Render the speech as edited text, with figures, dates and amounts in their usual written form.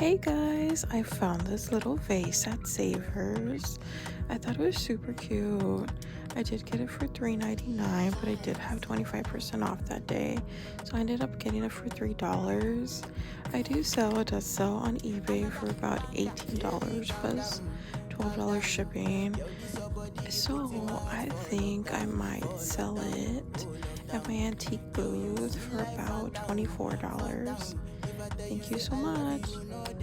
Hey guys, I found this little vase at Savers. I thought it was super cute. I did get it for $3.99, but I did have 25% off that day, so I ended up getting it for $3. It does sell on eBay for about $18 plus $12 shipping. So I think I might sell it at my antique booth for about $24. Thank you so much.